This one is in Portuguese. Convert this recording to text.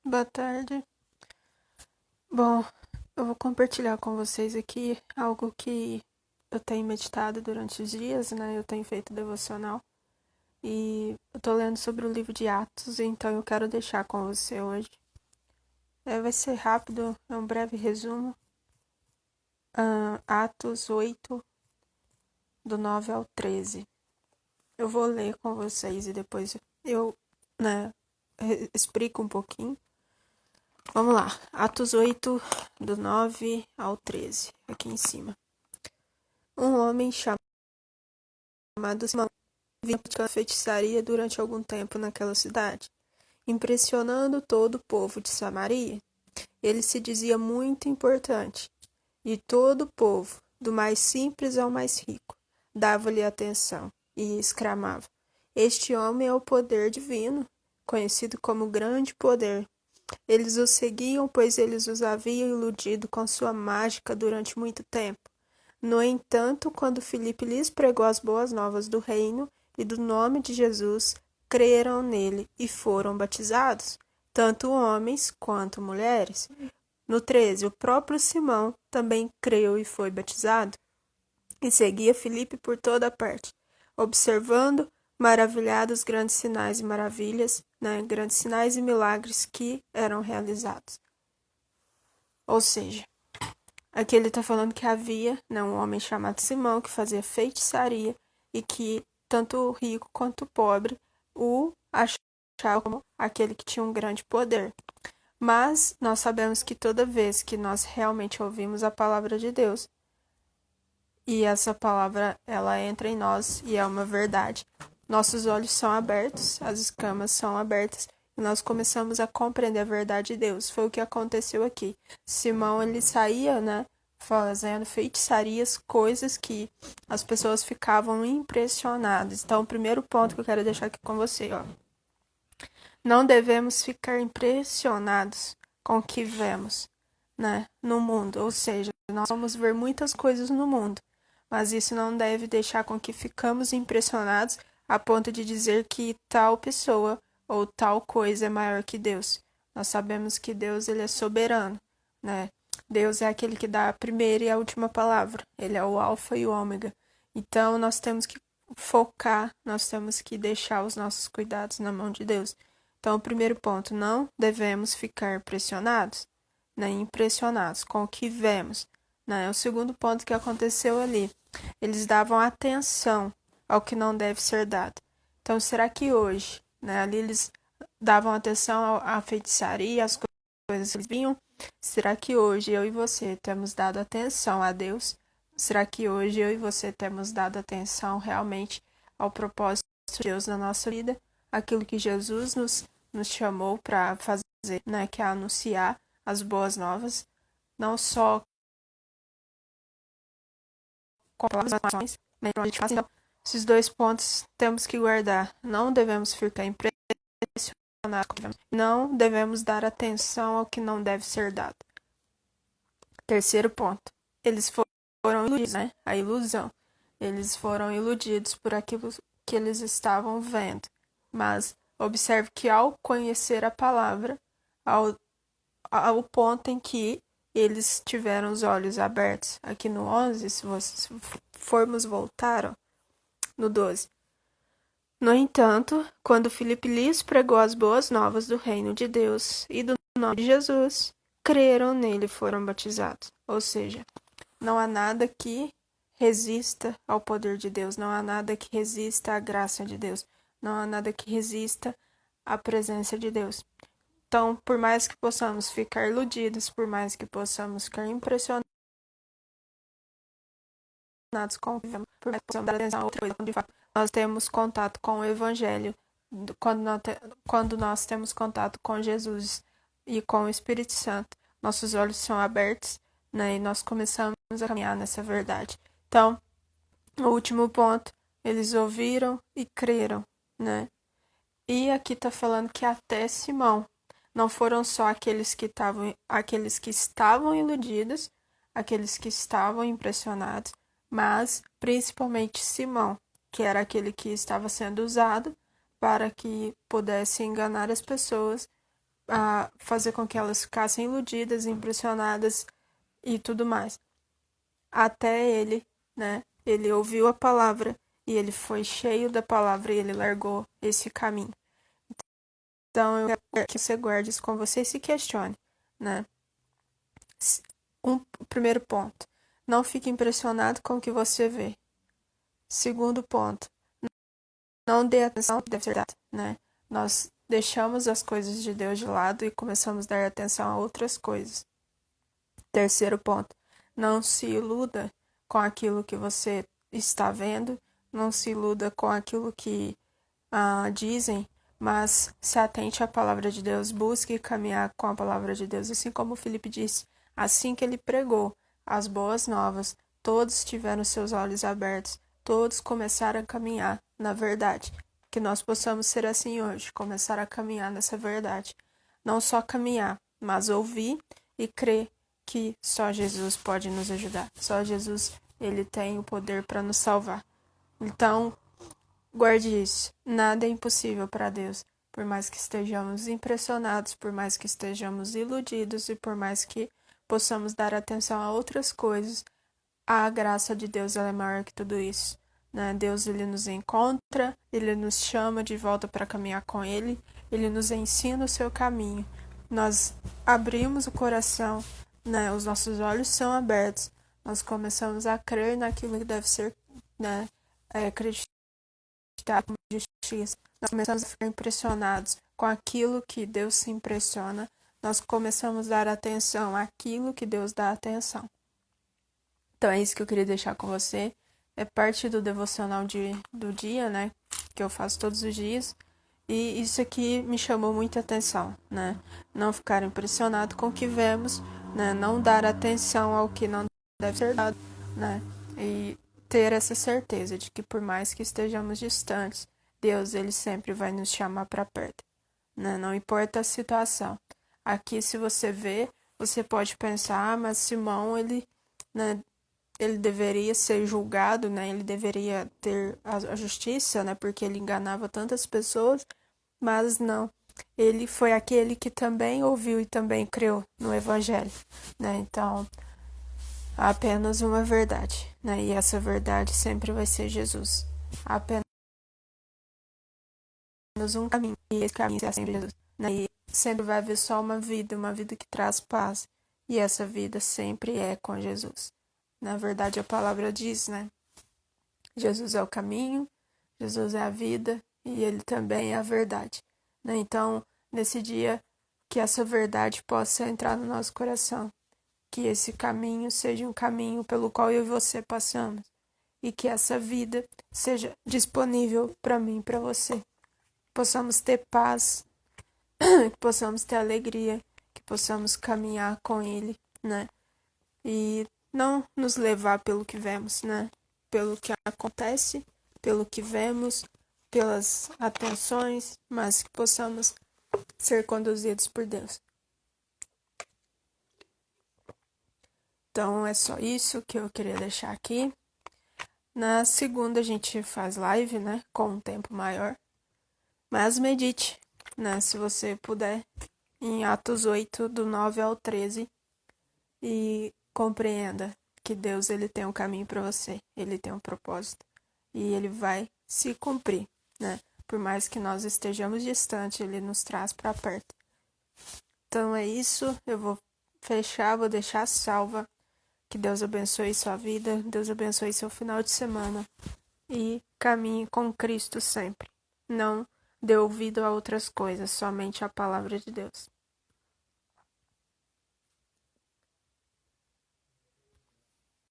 Boa tarde. Bom, eu vou compartilhar com vocês aqui algo que eu tenho meditado durante os dias, né? Eu tenho feito devocional e eu tô lendo sobre o livro de Atos, então eu quero deixar com você hoje. Vai ser rápido, é um breve resumo. Atos 8, do 9 ao 13. Eu vou ler com vocês e depois eu, né, explico um pouquinho. Vamos lá, Atos 8, do 9 ao 13, aqui em cima. Um homem chamado Simão vinha praticando feitiçaria durante algum tempo naquela cidade, impressionando todo o povo de Samaria. Ele se dizia muito importante, e todo o povo, do mais simples ao mais rico, dava-lhe atenção e exclamava: Este homem é o poder divino, conhecido como grande poder. Eles o seguiam, pois eles os haviam iludido com sua mágica durante muito tempo. No entanto, quando Filipe lhes pregou as boas novas do reino e do nome de Jesus, creram nele e foram batizados, tanto homens quanto mulheres. No 13, o próprio Simão também creu e foi batizado, e seguia Filipe por toda parte, observando maravilhados grandes sinais e maravilhas, grandes sinais e milagres que eram realizados. Ou seja, aqui ele está falando que havia um homem chamado Simão que fazia feitiçaria e que tanto o rico quanto o pobre o achavam como aquele que tinha um grande poder. Mas nós sabemos que toda vez que nós realmente ouvimos a palavra de Deus, e essa palavra ela entra em nós e é uma verdade, nossos olhos são abertos, as escamas são abertas e nós começamos a compreender a verdade de Deus. Foi o que aconteceu aqui. Simão, ele saía, fazendo feitiçarias, coisas que as pessoas ficavam impressionadas. Então, o primeiro ponto que eu quero deixar aqui com você, não devemos ficar impressionados com o que vemos, no mundo. Ou seja, nós vamos ver muitas coisas no mundo, mas isso não deve deixar com que ficamos impressionados a ponto de dizer que tal pessoa ou tal coisa é maior que Deus. Nós sabemos que Deus, ele é soberano, Deus é aquele que dá a primeira e a última palavra. Ele é o alfa e o ômega. Então, nós temos que focar, nós temos que deixar os nossos cuidados na mão de Deus. Então, o primeiro ponto, não devemos ficar pressionados, impressionados com o que vemos. O segundo ponto que aconteceu ali, eles davam atenção ao que não deve ser dado. Então, será que hoje, ali eles davam atenção à feitiçaria, às coisas que eles vinham? Será que hoje eu e você temos dado atenção a Deus? Será que hoje eu e você temos dado atenção realmente ao propósito de Deus na nossa vida? Aquilo que Jesus nos chamou para fazer, que é anunciar as boas novas, não só com palavras, mas a gente faz. Então, esses dois pontos temos que guardar. Não devemos ficar impressionados, não devemos dar atenção ao que não deve ser dado. Terceiro ponto, eles foram iludidos, a ilusão. Eles foram iludidos por aquilo que eles estavam vendo. Mas observe que ao conhecer a palavra, ao ponto em que eles tiveram os olhos abertos. Aqui no 11, se formos voltar, no 12. No entanto, quando Filipe lhes pregou as boas novas do reino de Deus e do nome de Jesus, creram nele e foram batizados. Ou seja, não há nada que resista ao poder de Deus, não há nada que resista à graça de Deus, não há nada que resista à presença de Deus. Então, por mais que possamos ficar iludidos, por mais que possamos ficar impressionados com o que vemos, por mais que possamos dar atenção a outra coisa, de fato, nós temos contato com o Evangelho, quando nós temos contato com Jesus e com o Espírito Santo, nossos olhos são abertos, e nós começamos a caminhar nessa verdade. Então, o último ponto, eles ouviram e creram, E aqui está falando que até Simão, não foram só aqueles que estavam iludidos, aqueles que estavam impressionados, mas principalmente Simão, que era aquele que estava sendo usado para que pudesse enganar as pessoas fazer com que elas ficassem iludidas, impressionadas e tudo mais. Até ele, né? Ele ouviu a palavra e ele foi cheio da palavra e ele largou esse caminho. Então, eu quero que você guarde isso com você e se questione, né? Primeiro ponto, não fique impressionado com o que você vê. Segundo ponto, não dê atenção ao que deve ser dado, né? Nós deixamos as coisas de Deus de lado e começamos a dar atenção a outras coisas. Terceiro ponto, não se iluda com aquilo que você está vendo, não se iluda com aquilo que dizem, mas se atente à palavra de Deus, busque caminhar com a palavra de Deus, assim como Filipe disse, assim que ele pregou as boas novas, todos tiveram seus olhos abertos, todos começaram a caminhar na verdade. Que nós possamos ser assim hoje, começar a caminhar nessa verdade. Não só caminhar, mas ouvir e crer que só Jesus pode nos ajudar. Só Jesus, ele tem o poder para nos salvar. Então, guarde isso. Nada é impossível para Deus. Por mais que estejamos impressionados, por mais que estejamos iludidos e por mais que possamos dar atenção a outras coisas, a graça de Deus ela é maior que tudo isso. Né? Deus ele nos encontra, ele nos chama de volta para caminhar com ele, ele nos ensina o seu caminho. Nós abrimos o coração, né? Os nossos olhos são abertos, nós começamos a crer naquilo que deve ser, né? Acreditar como justiça. Nós começamos a ficar impressionados com aquilo que Deus se impressiona, nós começamos a dar atenção àquilo que Deus dá atenção. Então é isso que eu queria deixar com você. É parte do devocional do dia, né? Que eu faço todos os dias. E isso aqui me chamou muita atenção, né? Não ficar impressionado com o que vemos, né? Não dar atenção ao que não deve ser dado, né? E ter essa certeza de que por mais que estejamos distantes, Deus ele sempre vai nos chamar para perto, né? Não importa a situação. Aqui, se você vê, você pode pensar, mas Simão, ele, né? Ele deveria ser julgado, né? Ele deveria ter a justiça, né? Porque ele enganava tantas pessoas, mas não. Ele foi aquele que também ouviu e também creu no Evangelho, né? Então, há apenas uma verdade, né? E essa verdade sempre vai ser Jesus. Há apenas um caminho, e esse caminho é sempre Jesus, né? E sempre vai haver só uma vida que traz paz, e essa vida sempre é com Jesus. Na verdade, a palavra diz, né? Jesus é o caminho, Jesus é a vida e ele também é a verdade, né? Então, nesse dia, que essa verdade possa entrar no nosso coração, que esse caminho seja um caminho pelo qual eu e você passamos e que essa vida seja disponível para mim e para você. Possamos ter paz, que possamos ter alegria, que possamos caminhar com ele, né? E não nos levar pelo que vemos, né? Pelo que acontece, pelo que vemos, pelas atenções, mas que possamos ser conduzidos por Deus. Então é só isso que eu queria deixar aqui. Na segunda a gente faz live, né? Com um tempo maior. Mas medite, né? Se você puder, em Atos 8, do 9 ao 13. E compreenda que Deus ele tem um caminho para você, ele tem um propósito e ele vai se cumprir, né? Por mais que nós estejamos distantes, ele nos traz para perto. Então é isso, eu vou fechar, vou deixar salva. Que Deus abençoe sua vida, Deus abençoe seu final de semana e caminhe com Cristo sempre. Não dê ouvido a outras coisas, somente a palavra de Deus.